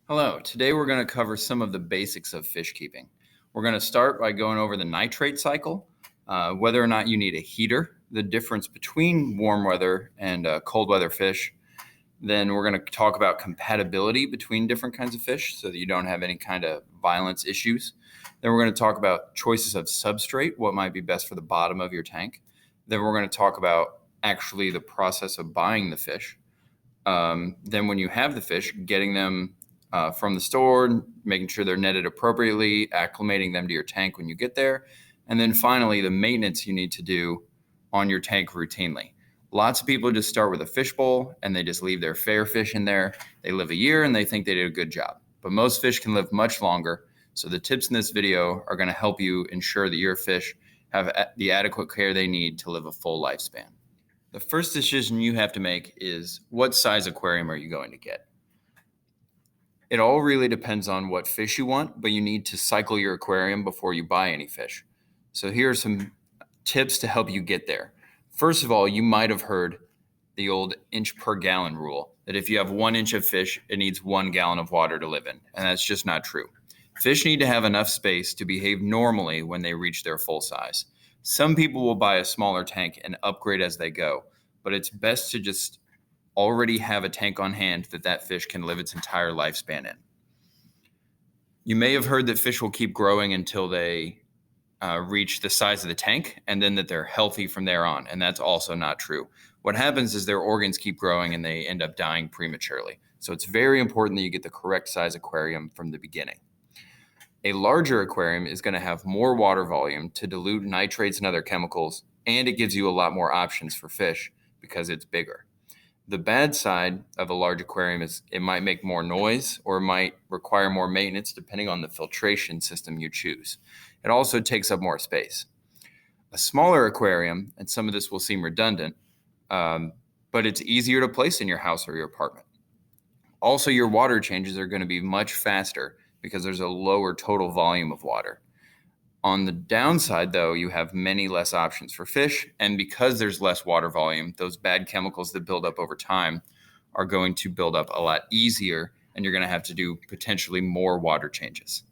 Hello, today we're going to cover some of the basics of fish keeping. We're going to start by going over the nitrate cycle, whether or not you need a heater, the difference between warm weather and cold weather fish. Then we're going to talk about compatibility between different kinds of fish so that you don't have any kind of violence issues. Then we're going to talk about choices of substrate, what might be best for the bottom of your tank. Then we're going to talk about actually the process of buying the fish. Then when you have the fish, getting them from the store, making sure they're netted appropriately, acclimating them to your tank when you get there. And then finally, the maintenance you need to do on your tank routinely. Lots of people just start with a fish bowl and they just leave their fair fish in there. They live a year and they think they did a good job. But most fish can live much longer. So the tips in this video are going to help you ensure that your fish have the adequate care they need to live a full lifespan. The first decision you have to make is what size aquarium are you going to get? It all really depends on what fish you want, but you need to cycle your aquarium before you buy any fish. So here are some tips to help you get there. First of all, you might have heard the old inch per gallon rule, that if you have 1 inch of fish, it needs 1 gallon of water to live in. And that's just not true. Fish need to have enough space to behave normally when they reach their full size. Some people will buy a smaller tank and upgrade as they go, but it's best to just already have a tank on hand that fish can live its entire lifespan in. You may have heard that fish will keep growing until they reach the size of the tank and then that they're healthy from there on, and that's also not true. What happens is their organs keep growing and they end up dying prematurely. So it's very important that you get the correct size aquarium from the beginning. A larger aquarium is going to have more water volume to dilute nitrates and other chemicals, and it gives you a lot more options for fish because it's bigger. The bad side of a large aquarium is it might make more noise or it might require more maintenance depending on the filtration system you choose. It also takes up more space. A smaller aquarium, and some of this will seem redundant, but it's easier to place in your house or your apartment. Also, your water changes are going to be much faster because there's a lower total volume of water. On the downside, though, you have many less options for fish, and because there's less water volume, those bad chemicals that build up over time are going to build up a lot easier, and you're going to have to do potentially more water changes.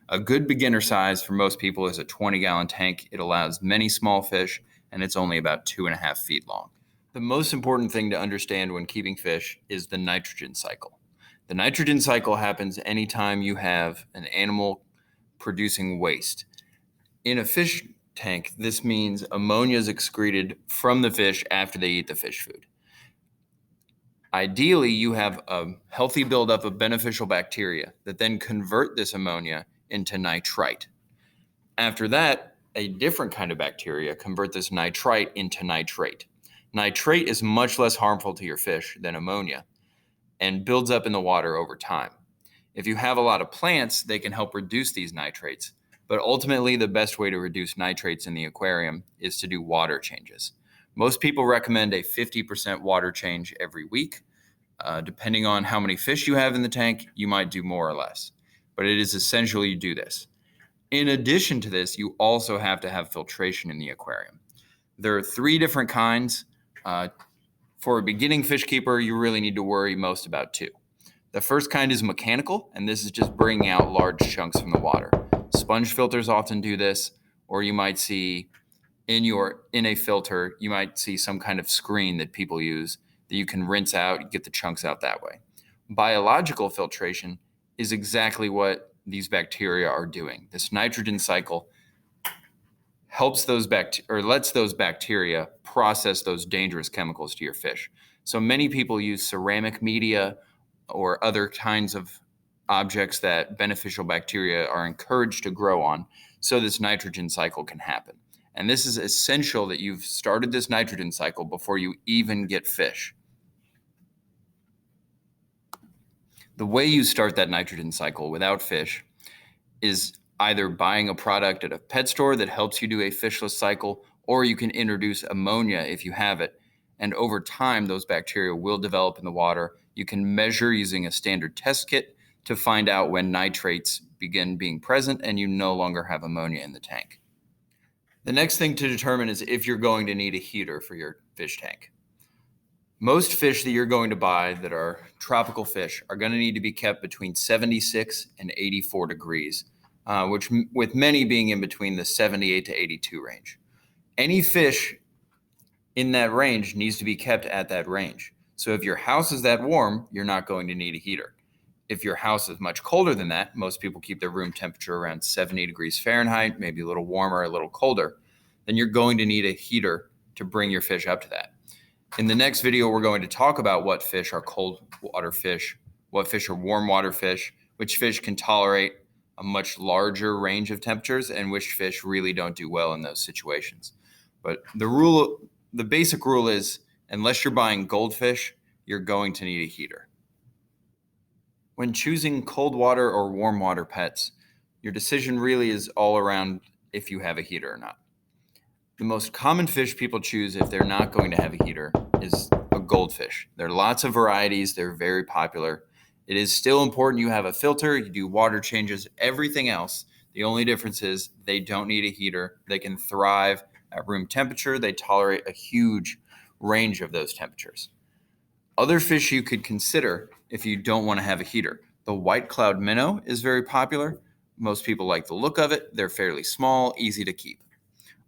A good beginner size for most people is a 20-gallon tank. It allows many small fish, and it's only about 2.5 feet long. The most important thing to understand when keeping fish is the nitrogen cycle. The nitrogen cycle happens anytime you have an animal producing waste. In a fish tank, this means ammonia is excreted from the fish after they eat the fish food. Ideally, you have a healthy buildup of beneficial bacteria that then convert this ammonia into nitrite. After that, a different kind of bacteria convert this nitrite into nitrate. Nitrate is much less harmful to your fish than ammonia and builds up in the water over time. If you have a lot of plants, they can help reduce these nitrates. But ultimately, the best way to reduce nitrates in the aquarium is to do water changes. Most people recommend a 50% water change every week. Depending on how many fish you have in the tank, you might do more or less. But it is essential you do this. In addition to this, you also have to have filtration in the aquarium. There are 3 different kinds. For a beginning fish keeper, you really need to worry most about 2. The first kind is mechanical, and this is just bringing out large chunks from the water. Sponge filters often do this, or you might see in a filter, you might see some kind of screen that people use that you can rinse out, get the chunks out that way. Biological filtration is exactly what these bacteria are doing. This nitrogen cycle helps those lets those bacteria process those dangerous chemicals to your fish. So many people use ceramic media or other kinds of objects that beneficial bacteria are encouraged to grow on so this nitrogen cycle can happen. And this is essential that you've started this nitrogen cycle before you even get fish. The way you start that nitrogen cycle without fish is either buying a product at a pet store that helps you do a fishless cycle, or you can introduce ammonia if you have it. And over time, those bacteria will develop in the water. You can measure using a standard test kit to find out when nitrates begin being present and you no longer have ammonia in the tank. The next thing to determine is if you're going to need a heater for your fish tank. Most fish that you're going to buy that are tropical fish are going to need to be kept between 76 and 84 degrees, which with many being in between the 78 to 82 range. Any fish in that range needs to be kept at that range. So if your house is that warm, you're not going to need a heater. If your house is much colder than that, most people keep their room temperature around 70 degrees Fahrenheit, maybe a little warmer, a little colder, then you're going to need a heater to bring your fish up to that. In the next video, we're going to talk about what fish are cold water fish, what fish are warm water fish, which fish can tolerate a much larger range of temperatures, and which fish really don't do well in those situations. But the basic rule is, unless you're buying goldfish, you're going to need a heater. When choosing cold water or warm water pets, your decision really is all around if you have a heater or not. The most common fish people choose if they're not going to have a heater is a goldfish. There are lots of varieties. They're very popular. It is still important you have a filter, you do water changes, everything else. The only difference is they don't need a heater. They can thrive at room temperature. They tolerate a huge range of those temperatures. Other fish you could consider if you don't want to have a heater. The white cloud minnow is very popular. Most people like the look of it. They're fairly small, easy to keep.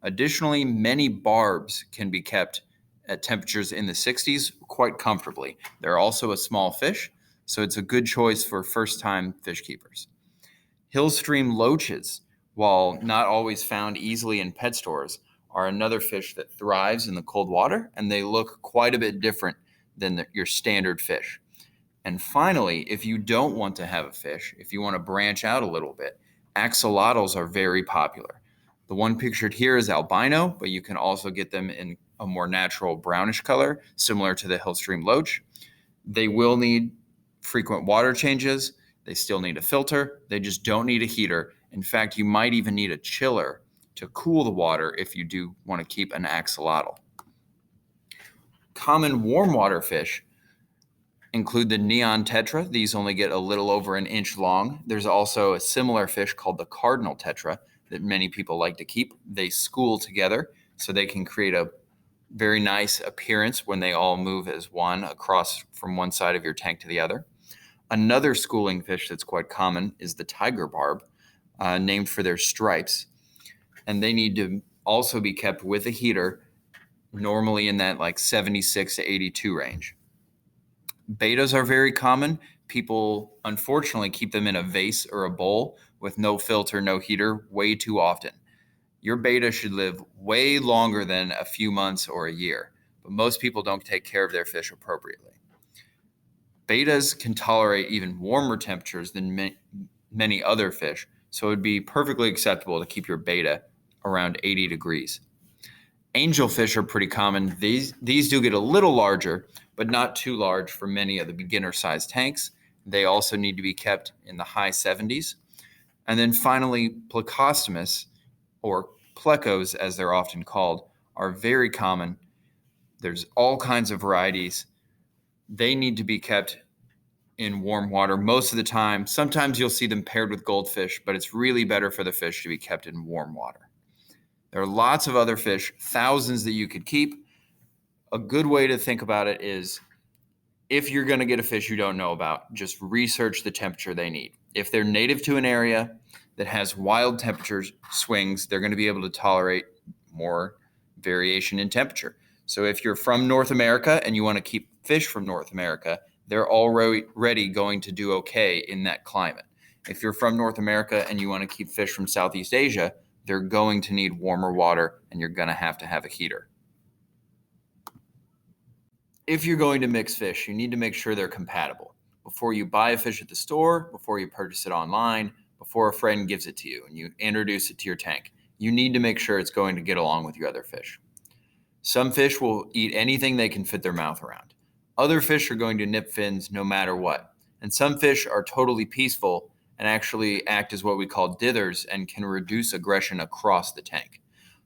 Additionally, many barbs can be kept at temperatures in the 60s quite comfortably. They're also a small fish, so it's a good choice for first-time fish keepers. Hill stream loaches, while not always found easily in pet stores, are another fish that thrives in the cold water, and they look quite a bit different than your standard fish. And finally, if you don't want to have a fish, if you want to branch out a little bit, axolotls are very popular. The one pictured here is albino, but you can also get them in a more natural brownish color, similar to the hill stream loach. They will need frequent water changes. They still need a filter. They just don't need a heater. In fact, you might even need a chiller to cool the water if you do want to keep an axolotl. Common warm water fish include the neon tetra. These only get a little over an inch long. There's also a similar fish called the cardinal tetra that many people like to keep. They school together, so they can create a very nice appearance when they all move as one across from one side of your tank to the other. Another schooling fish that's quite common is the tiger barb, named for their stripes. And they need to also be kept with a heater, normally in that like 76 to 82 range. Betas are very common. People unfortunately keep them in a vase or a bowl with no filter, no heater, way too often. Your beta should live way longer than a few months or a year, but most people don't take care of their fish appropriately. Betas can tolerate even warmer temperatures than many other fish, so it would be perfectly acceptable to keep your beta around 80 degrees. Angelfish are pretty common. These do get a little larger, but not too large for many of the beginner-sized tanks. They also need to be kept in the high 70s. And then finally, Plecostomus, or plecos as they're often called, are very common. There's all kinds of varieties. They need to be kept in warm water most of the time. Sometimes you'll see them paired with goldfish, but it's really better for the fish to be kept in warm water. There are lots of other fish, thousands that you could keep. A good way to think about it is, if you're going to get a fish you don't know about, just research the temperature they need. If they're native to an area that has wild temperature swings, they're going to be able to tolerate more variation in temperature. So if you're from North America and you want to keep fish from North America, they're already going to do okay in that climate. If you're from North America and you want to keep fish from Southeast Asia, they're going to need warmer water, and you're going to have a heater. If you're going to mix fish, you need to make sure they're compatible. Before you buy a fish at the store, before you purchase it online, before a friend gives it to you and you introduce it to your tank, you need to make sure it's going to get along with your other fish. Some fish will eat anything they can fit their mouth around. Other fish are going to nip fins no matter what. And some fish are totally peaceful and actually act as what we call dithers and can reduce aggression across the tank.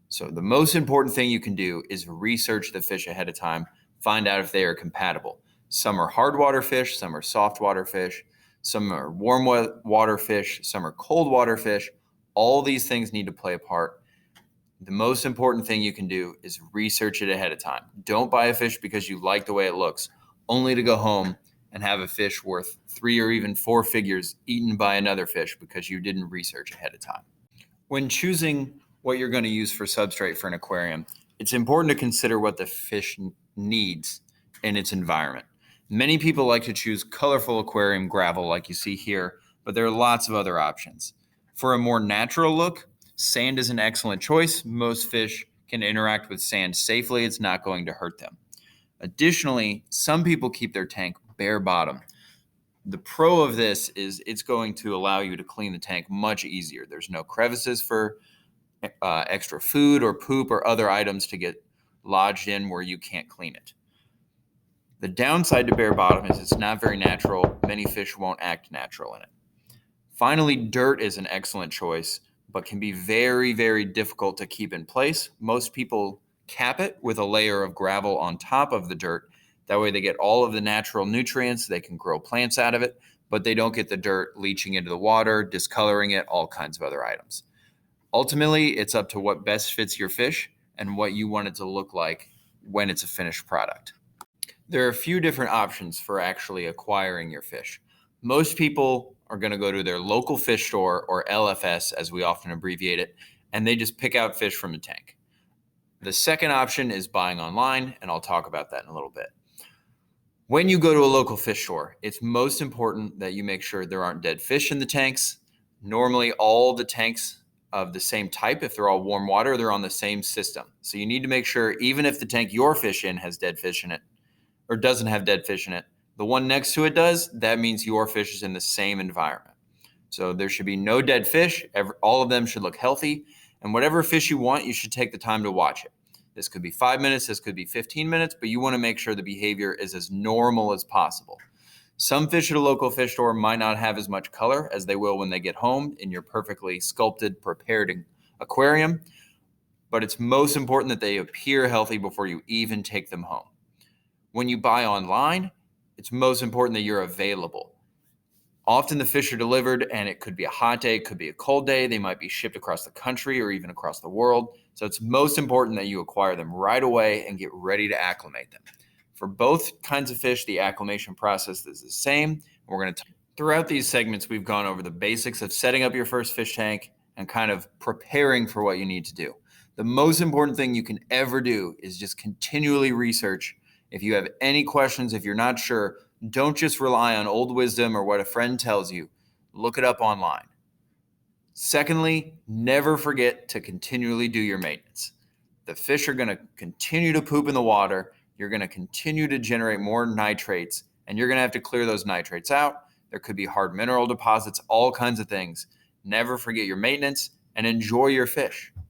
So the most important thing you can do is research the fish ahead of time, find out if they are compatible. Some are hard water fish, some are soft water fish, some are warm water fish, some are cold water fish. All these things need to play a part. The most important thing you can do is research it ahead of time. Don't buy a fish because you like the way it looks, only to go home and have a fish worth 3 or even 4 figures eaten by another fish because you didn't research ahead of time. When choosing what you're going to use for substrate for an aquarium, it's important to consider what the fish needs in its environment. Many people like to choose colorful aquarium gravel like you see here, but there are lots of other options. For a more natural look, sand is an excellent choice. Most fish can interact with sand safely. It's not going to hurt them. Additionally, some people keep their tank bare bottom. The pro of this is it's going to allow you to clean the tank much easier. There's no crevices for extra food or poop or other items to get lodged in where you can't clean it. The downside to bare bottom is it's not very natural. Many fish won't act natural in it. Finally, dirt is an excellent choice, but can be very, very difficult to keep in place. Most people cap it with a layer of gravel on top of the dirt. That way they get all of the natural nutrients. They can grow plants out of it, but they don't get the dirt leaching into the water, discoloring it, all kinds of other items. Ultimately, it's up to what best fits your fish and what you want it to look like when it's a finished product. There are a few different options for actually acquiring your fish. Most people are going to go to their local fish store, or LFS as we often abbreviate it, and they just pick out fish from the tank. The second option is buying online, and I'll talk about that in a little bit. When you go to a local fish store, it's most important that you make sure there aren't dead fish in the tanks. Normally, all the tanks of the same type, if they're all warm water, they're on the same system. So you need to make sure, even if the tank you're fish in has dead fish in it, or doesn't have dead fish in it, the one next to it does, that means your fish is in the same environment. So there should be no dead fish. All of them should look healthy. And whatever fish you want, you should take the time to watch it. This could be 5 minutes, this could be 15 minutes, but you want to make sure the behavior is as normal as possible. Some fish at a local fish store might not have as much color as they will when they get home in your perfectly sculpted, prepared aquarium, but it's most important that they appear healthy before you even take them home. When you buy online, it's most important that you're available. Often the fish are delivered and it could be a hot day, it could be a cold day. They might be shipped across the country or even across the world. So it's most important that you acquire them right away and get ready to acclimate them. For both kinds of fish, the acclimation process is the same. Throughout these segments, we've gone over the basics of setting up your first fish tank and kind of preparing for what you need to do. The most important thing you can ever do is just continually research. If you have any questions, if you're not sure, don't just rely on old wisdom or what a friend tells you. Look it up online. Secondly, never forget to continually do your maintenance. The fish are going to continue to poop in the water. You're going to continue to generate more nitrates, and you're going to have to clear those nitrates out. There could be hard mineral deposits, all kinds of things. Never forget your maintenance and enjoy your fish.